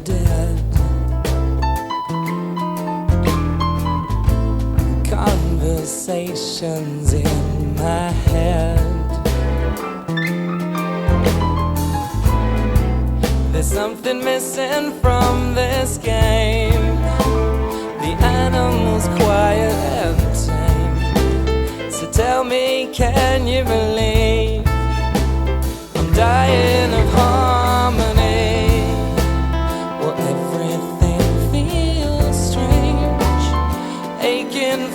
Dead. Conversations in my head. There's something missing from this game. The animal's quiet and tame. So tell me, can you believe I'm dying of harmony?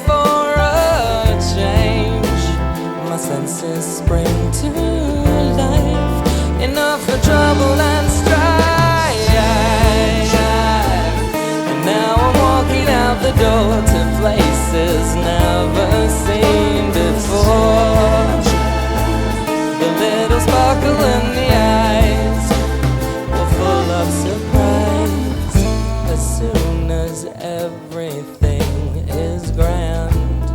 For a change, my senses spring to life. Enough for trouble and strife. And now I'm walking out the door to places never seen before. The little sparkle in the eyes were full of surprise. As soon as everything is grand,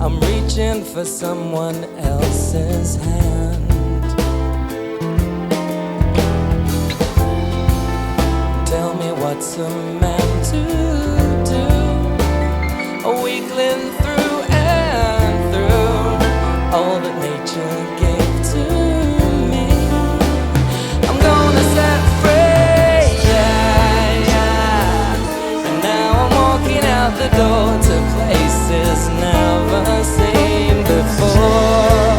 I'm reaching for someone else's hand. Tell me what's a man to do, a weakling through and through, all that nature gave to me. I'm gonna set free, out the door to places never seen before.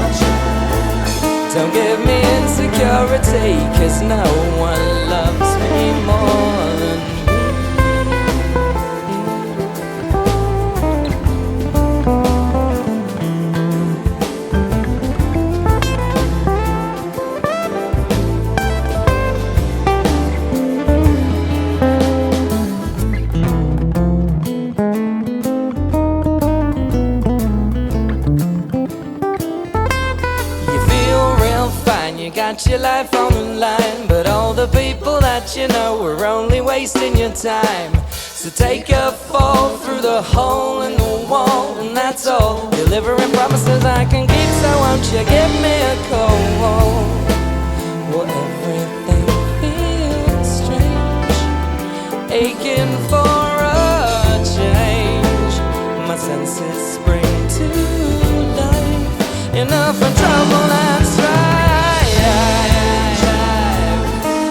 Don't give me insecurity, 'cause no one loves me more than got your life on the line, but all the people that you know are only wasting your time. So take a fall through the hole in the wall, and that's all. Delivering promises I can keep, so won't you give me a call? Well, everything feels strange, aching for a change. My senses spring to life. Enough for trouble and strife.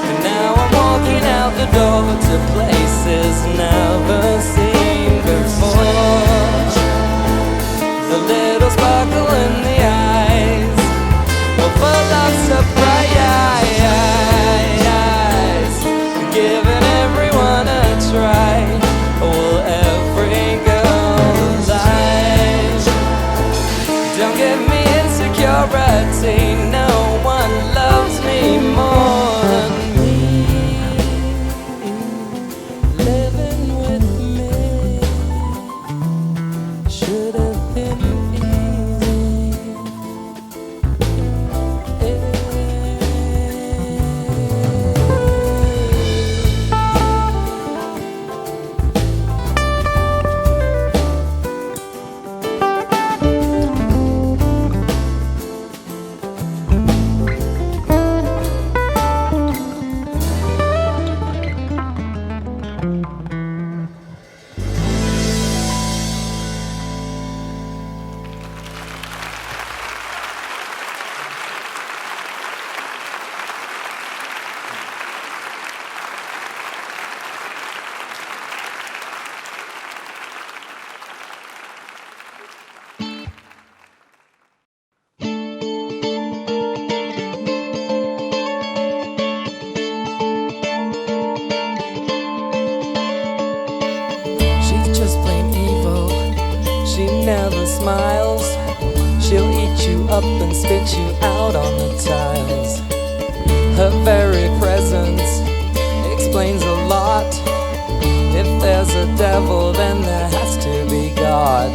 And now I'm walking out the door to places never seen before. The little sparkle in the eyes were full of surprise. Giving everyone a try. Will every girl lie? Don't give me insecurity. No one loves me more than me. Living with me should have been never smiles. She'll eat you up and spit you out on the tiles. Her very presence a devil, then there has to be God.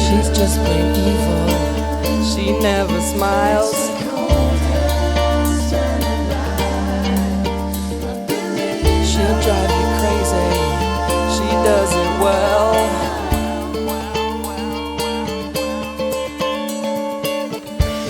She's just plain evil, she never smiles. She'll drive you crazy, she does it well.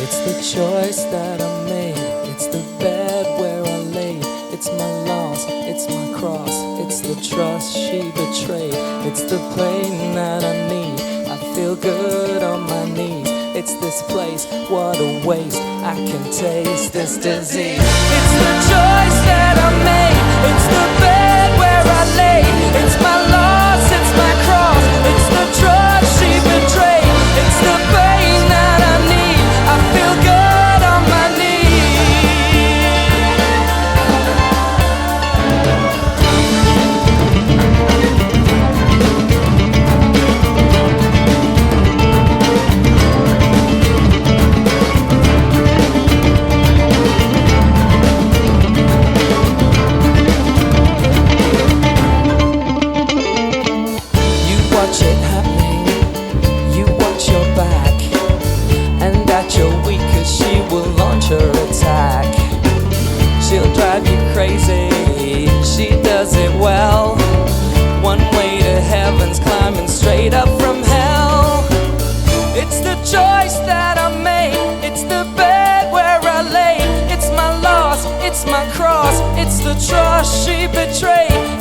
It's the choice that I made, it's the bed where I lay. It's my loss, it's my cross, it's the trust she betrayed. It's the pain that I need, I feel good on my knees. It's this place, what a waste, I can taste this disease. It's the choice that I made, it's the bed where I lay. It's my loss, it's my cross, it's the trust she betrayed. It's the pain that I need, I feel good on my watch it happening, you watch your back, and at your weakest she will launch her attack. She'll drive you crazy, she does it well. One way to heaven's climbing straight up from hell. It's the choice that I made, it's the bed where I lay. It's my loss, it's my cross, it's the trust she betrayed.